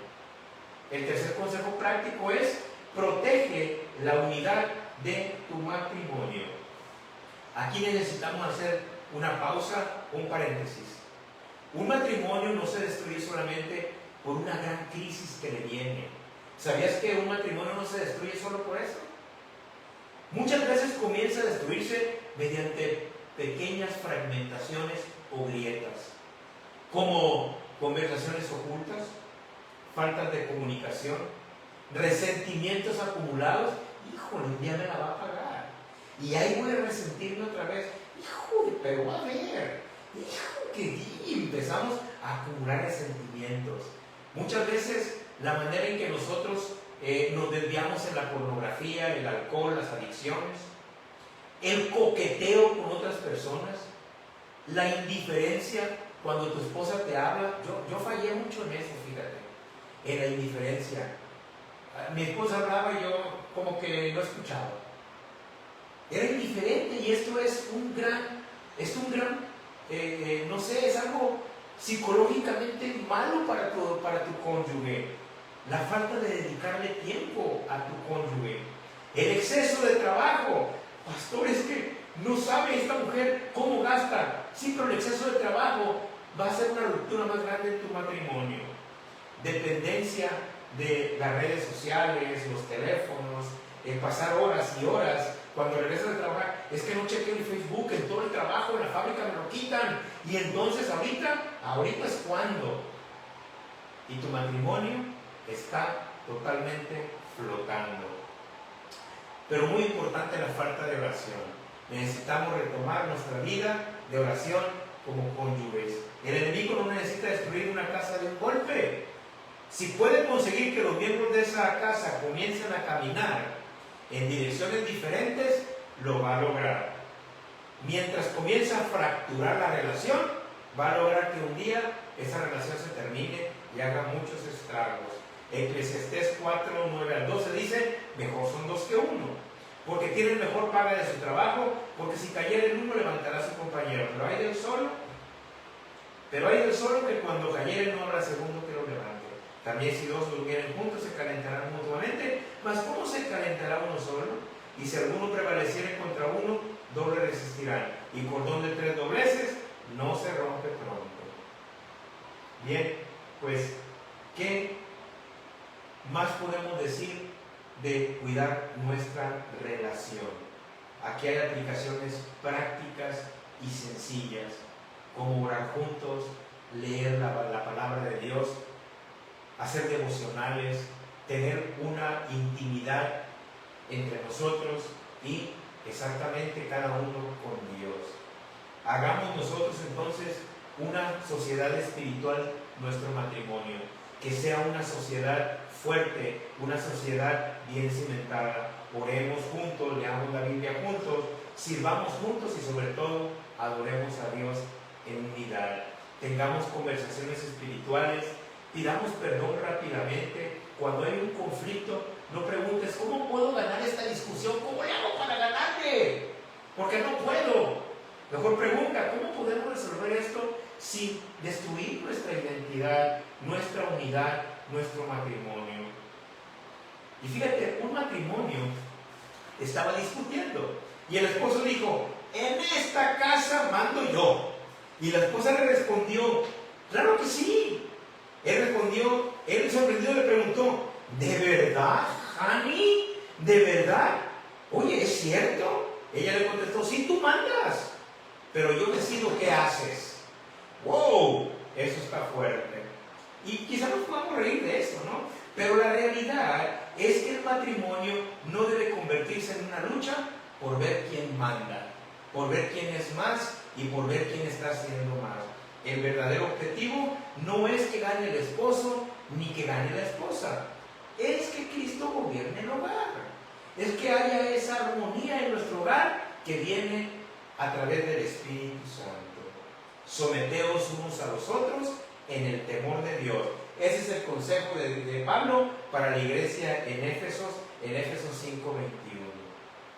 El tercer consejo práctico es protege la unidad de tu matrimonio. Aquí necesitamos hacer una pausa, un paréntesis. Un matrimonio no se destruye solamente por una gran crisis que le viene. ¿Sabías que un matrimonio no se destruye solo por eso? Muchas veces comienza a destruirse mediante pequeñas fragmentaciones o grietas, como conversaciones ocultas, faltas de comunicación, resentimientos acumulados. Híjole, un día me la va a pagar y ahí voy a resentirme otra vez. Híjole, pero a ver, híjole, que empezamos a acumular resentimientos. Muchas veces la manera en que nosotros nos desviamos en la pornografía, el alcohol, las adicciones, el coqueteo con otras personas, la indiferencia cuando tu esposa te habla. Yo fallé mucho en eso, fíjate, en la indiferencia. Mi esposa hablaba y yo como que no escuchaba. Era indiferente, y esto es un gran, no sé, es algo psicológicamente malo para tu cónyuge. La falta de dedicarle tiempo a tu cónyuge. El exceso de trabajo. Pastor, es que no sabe esta mujer cómo gasta. Sí, pero el exceso de trabajo va a ser una ruptura más grande en tu matrimonio. Dependencia de las redes sociales, los teléfonos, el pasar horas y horas. Cuando regresas de trabajar, es que no chequeo el Facebook, en todo el trabajo, en la fábrica me lo quitan. Y entonces ahorita es cuando. Y tu matrimonio está totalmente flotando. Pero muy importante la falta de oración. Necesitamos retomar nuestra vida de oración como cónyuges. El enemigo no necesita destruir una casa de un golpe. Si puede conseguir que los miembros de esa casa comiencen a caminar en direcciones diferentes, lo va a lograr. Mientras comienza a fracturar la relación, va a lograr que un día esa relación se termine y haga muchos estragos. Eclesiastés 4, 9 al 12 dice, mejor son dos que uno, porque tienen mejor paga de su trabajo, porque si cayera el uno levantará a su compañero, pero hay del solo que cuando cayere no habrá segundo que lo levante. También si dos durmieren juntos se calentarán mutuamente, mas ¿cómo se calentará uno solo? Y si alguno prevaleciere contra uno, doble resistirán, y cordón de 3 dobleces no se rompe pronto. Bien, pues, ¿qué más podemos decir de cuidar nuestra relación? Aquí hay aplicaciones prácticas y sencillas, como orar juntos, leer la palabra de Dios, hacer devocionales, tener una intimidad entre nosotros y exactamente cada uno con Dios. Hagamos nosotros entonces una sociedad espiritual, nuestro matrimonio, que sea una sociedad fuerte, una sociedad bien cimentada. Oremos juntos, leamos la Biblia juntos, sirvamos juntos y sobre todo adoremos a Dios en unidad. Tengamos conversaciones espirituales, pidamos perdón rápidamente. Cuando hay un conflicto, no preguntes, ¿cómo puedo ganar esta discusión? ¿Cómo le hago para ganarle? Porque no puedo. Mejor pregunta, ¿cómo podemos resolver esto sin destruir nuestra identidad, nuestra unidad, nuestro matrimonio? Y fíjate, un matrimonio estaba discutiendo y el esposo dijo, en esta casa mando yo. Y la esposa le respondió, claro que sí. Él sorprendido le preguntó, ¿de verdad, Hani? ¿De verdad? Oye, ¿es cierto? Ella le contestó, sí, tú mandas, pero yo decido qué haces. ¡Wow! Eso está fuerte. Y quizás nos podamos reír de esto, ¿no? Pero la realidad es que el matrimonio no debe convertirse en una lucha por ver quién manda, por ver quién es más y por ver quién está haciendo más. El verdadero objetivo no es que gane el esposo ni que gane la esposa. Es que Cristo gobierne el hogar. Es que haya esa armonía en nuestro hogar que viene a través del Espíritu Santo. Someteos unos a los otros en el temor de Dios. Ese es el consejo de Pablo para la iglesia en Éfesos 5:21.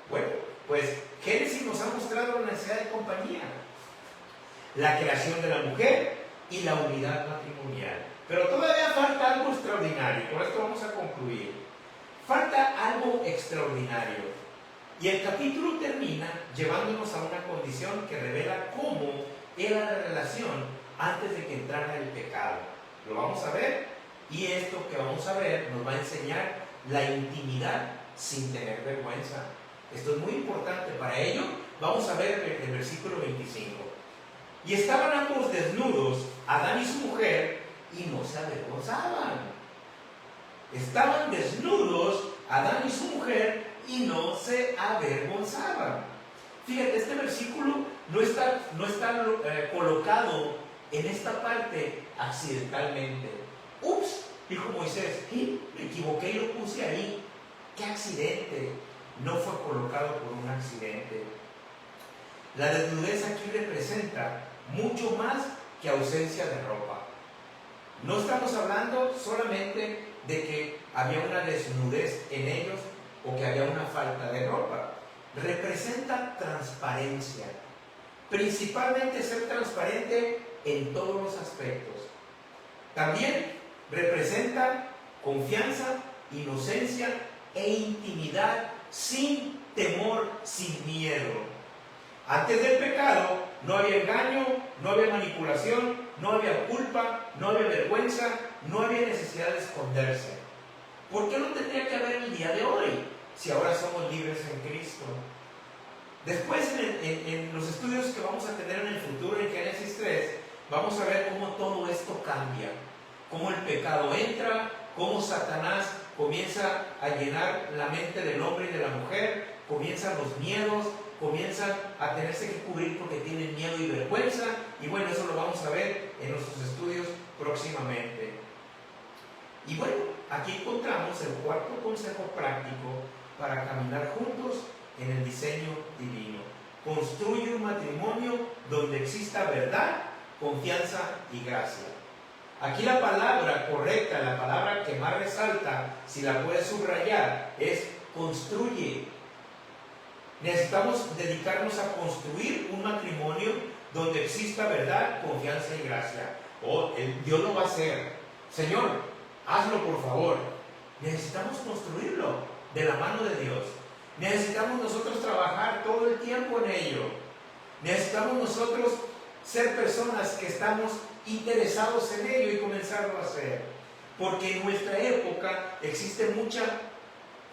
Bueno, pues Génesis nos ha mostrado la necesidad de compañía, la creación de la mujer y la unidad matrimonial. Pero todavía falta algo extraordinario. Con esto vamos a concluir. Falta algo extraordinario. Y el capítulo termina llevándonos a una condición que revela cómo era la relación antes de que entrara el pecado. Lo vamos a ver, y esto que vamos a ver nos va a enseñar la intimidad sin tener vergüenza. Esto es muy importante. Para ello vamos a ver el versículo 25. Y estaban ambos desnudos, Adán y su mujer, y no se avergonzaban. Estaban desnudos, Adán y su mujer, y no se avergonzaban. Fíjate, este versículo no está colocado en esta parte accidentalmente. Ups, dijo Moisés, me equivoqué y lo puse ahí. ¡Qué accidente! No fue colocado por un accidente. La desnudez aquí representa mucho más que ausencia de ropa. No estamos hablando solamente de que había una desnudez en ellos o que había una falta de ropa. Representa transparencia, principalmente ser transparente en todos los aspectos. También representa confianza, inocencia e intimidad sin temor, sin miedo. Antes del pecado no había engaño, no había manipulación, no había culpa, no había vergüenza, no había necesidad de esconderse. ¿Por qué no tendría que haber el día de hoy si ahora somos libres en Cristo? Después en los estudios que vamos a tener en el futuro en Génesis 3, vamos a ver cómo todo esto cambia, cómo el pecado entra, cómo Satanás comienza a llenar la mente del hombre y de la mujer, comienzan los miedos, comienzan a tenerse que cubrir porque tienen miedo y vergüenza, y bueno, eso lo vamos a ver en nuestros estudios próximamente. Y bueno, aquí encontramos el cuarto consejo práctico para caminar juntos en el diseño divino. Construye un matrimonio donde exista verdad, confianza y gracia. Aquí la palabra correcta, la palabra que más resalta, si la puedes subrayar, es construye. Necesitamos dedicarnos a construir un matrimonio donde exista verdad, confianza y gracia. Dios lo va a hacer. Señor, hazlo por favor. Necesitamos construirlo de la mano de Dios. Necesitamos nosotros trabajar todo el tiempo en ello. Necesitamos nosotros ser personas que estamos interesados en ello y comenzarlo a hacer. Porque en nuestra época existe mucha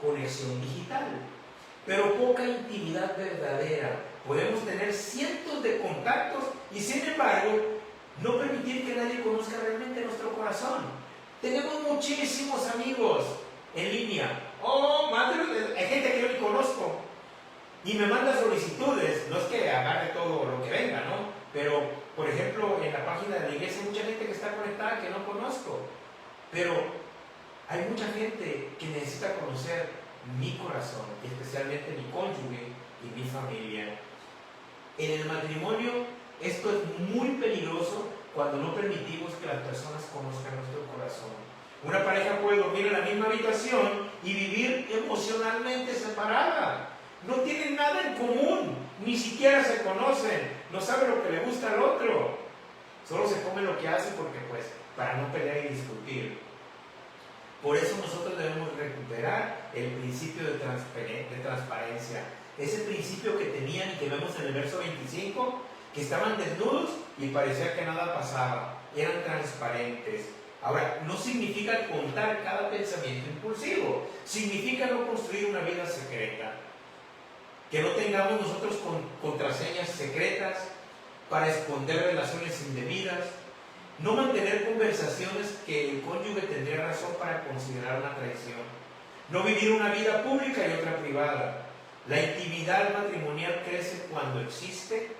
conexión digital, pero poca intimidad verdadera. Podemos tener cientos de contactos y sin embargo no permitir que nadie conozca realmente nuestro corazón. Tenemos muchísimos amigos en línea. Hay gente que yo ni conozco y me manda solicitudes. No es que agarre todo lo que venga, ¿no? Pero, por ejemplo, en la página de la iglesia hay mucha gente que está conectada que no conozco. Pero hay mucha gente que necesita conocer mi corazón, especialmente mi cónyuge y mi familia. En el matrimonio esto es muy peligroso cuando no permitimos que las personas conozcan nuestro corazón. Una pareja puede dormir en la misma habitación y vivir emocionalmente separada. No tienen nada en común, ni siquiera se conocen, no saben lo que le gusta al otro. Solo se come lo que hace porque, para no pelear y discutir. Por eso nosotros debemos recuperar el principio de transparencia. Ese principio que tenían y que vemos en el verso 25, que estaban desnudos y parecía que nada pasaba. Eran transparentes. Ahora, no significa contar cada pensamiento impulsivo. Significa no construir una vida secreta. Que no tengamos nosotros contraseñas secretas para esconder relaciones indebidas. No mantener conversaciones que el cónyuge tendría razón para considerar una traición. No vivir una vida pública y otra privada. La intimidad matrimonial crece cuando existe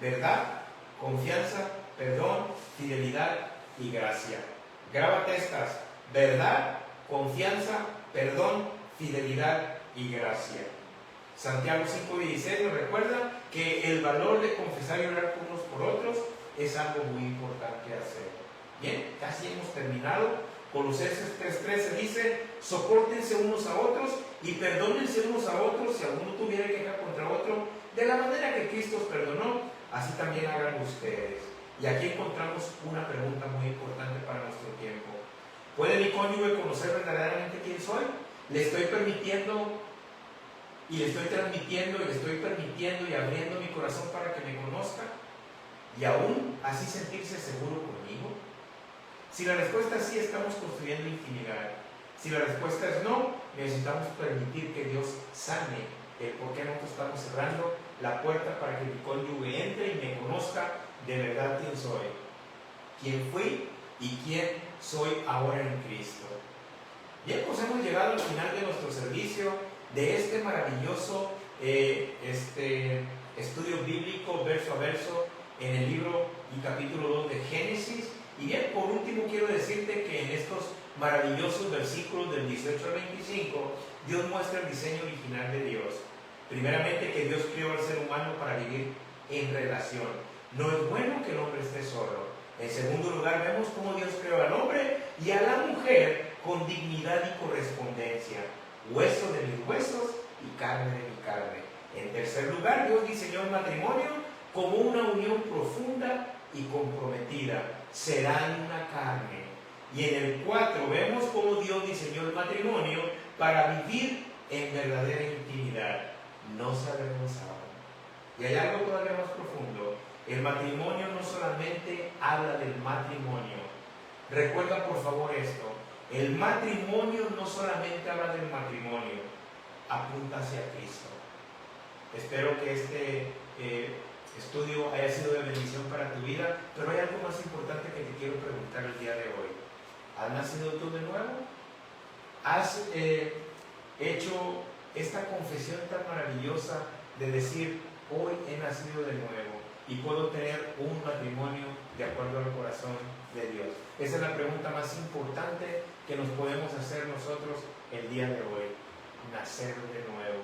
verdad, confianza, perdón, fidelidad y gracia. Grábate estas: verdad, confianza, perdón, fidelidad y gracia. Santiago 5:16 nos recuerda que el valor de confesar y orar unos por otros es algo muy importante hacer. Bien, casi hemos terminado. Colosenses 3:13 dice: sopórtense unos a otros y perdónense unos a otros si alguno tuviera queja contra otro, de la manera que Cristo os perdonó, así también hagan ustedes. Y aquí encontramos una pregunta muy importante para nuestro tiempo. ¿Puede mi cónyuge conocer verdaderamente quién soy? ¿Le estoy permitiendo y le estoy transmitiendo y le estoy permitiendo y abriendo mi corazón para que me conozca? ¿Y aún así sentirse seguro conmigo? Si la respuesta es sí, estamos construyendo intimidad. Si la respuesta es no, necesitamos permitir que Dios sane el por qué nosotros estamos cerrando la puerta para que mi cónyuge entre y me conozca de verdad quién soy, quién fui y quién soy ahora en Cristo. Bien, pues hemos llegado al final de nuestro servicio, de este maravilloso estudio bíblico verso a verso en el libro y capítulo 2 de Génesis. Y bien, por último quiero decirte que en estos maravillosos versículos del 18 al 25, Dios muestra el diseño original de Dios. Primeramente, que Dios creó al ser humano para vivir en relación. No es bueno que el hombre esté solo. En segundo lugar, vemos cómo Dios creó al hombre y a la mujer con dignidad y correspondencia. Hueso de mis huesos y carne de mi carne. En tercer lugar, Dios diseñó el matrimonio como una unión profunda y comprometida. Serán una carne. Y en el 4 vemos cómo Dios diseñó el matrimonio para vivir en verdadera intimidad. No se avergonzaban. Y hay algo todavía más profundo. El matrimonio no solamente habla del matrimonio. Recuerda por favor esto. El matrimonio no solamente habla del matrimonio, apunta hacia Cristo. Espero que este estudio haya sido de bendición para tu vida, pero hay algo más importante que te quiero preguntar el día de hoy. ¿Has nacido tú de nuevo? ¿Has hecho esta confesión tan maravillosa de decir: hoy he nacido de nuevo? y puedo tener un matrimonio de acuerdo al corazón de Dios? Esa es la pregunta más importante que nos podemos hacer nosotros el día de hoy. Nacer de nuevo.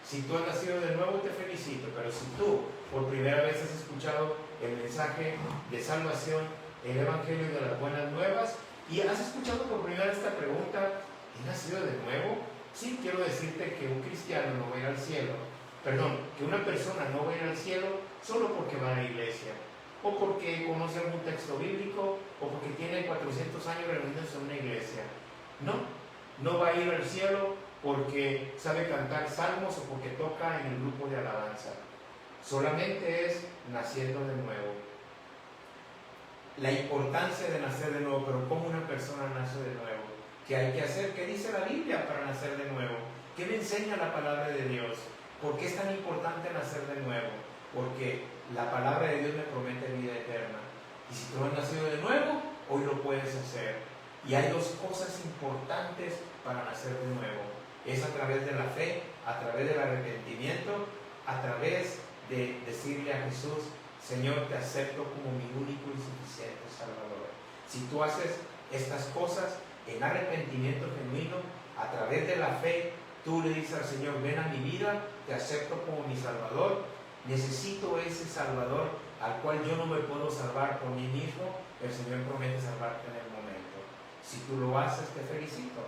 Si tú has nacido de nuevo, te felicito, pero si tú por primera vez has escuchado el mensaje de salvación, el Evangelio de las Buenas Nuevas, y has escuchado por primera vez esta pregunta, ¿he nacido de nuevo? Sí, quiero decirte que un cristiano no va a ir al cielo, que una persona no va a ir al cielo solo porque va a la iglesia, o porque conoce algún texto bíblico, o porque tiene 400 años reuniéndose en una iglesia. No va a ir al cielo porque sabe cantar salmos o porque toca en el grupo de alabanza. Solamente es naciendo de nuevo. La importancia de nacer de nuevo, pero ¿cómo una persona nace de nuevo? ¿Qué hay que hacer? ¿Qué dice la Biblia para nacer de nuevo? ¿Qué me enseña la palabra de Dios? ¿Por qué es tan importante nacer de nuevo? Porque la palabra de Dios me promete vida eterna. Y si tú no has nacido de nuevo, hoy lo puedes hacer. Y hay dos cosas importantes para nacer de nuevo. Es a través de la fe, a través del arrepentimiento, a través de decirle a Jesús, Señor, te acepto como mi único y suficiente Salvador. Si tú haces estas cosas en arrepentimiento genuino, a través de la fe, tú le dices al Señor, ven a mi vida, te acepto como mi Salvador, necesito ese Salvador al cual yo no me puedo salvar por mí mismo, el Señor promete salvarte en el momento. Si tú lo haces, te felicito.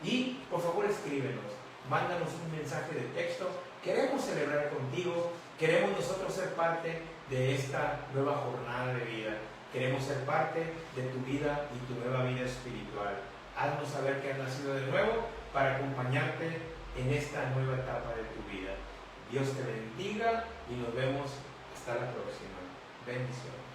Y por favor escríbenos, mándanos un mensaje de texto, queremos celebrar contigo, queremos nosotros ser parte de esta nueva jornada de vida, queremos ser parte de tu vida y tu nueva vida espiritual. Haznos saber que has nacido de nuevo para acompañarte en esta nueva etapa de tu vida. Dios te bendiga y nos vemos hasta la próxima. Bendiciones.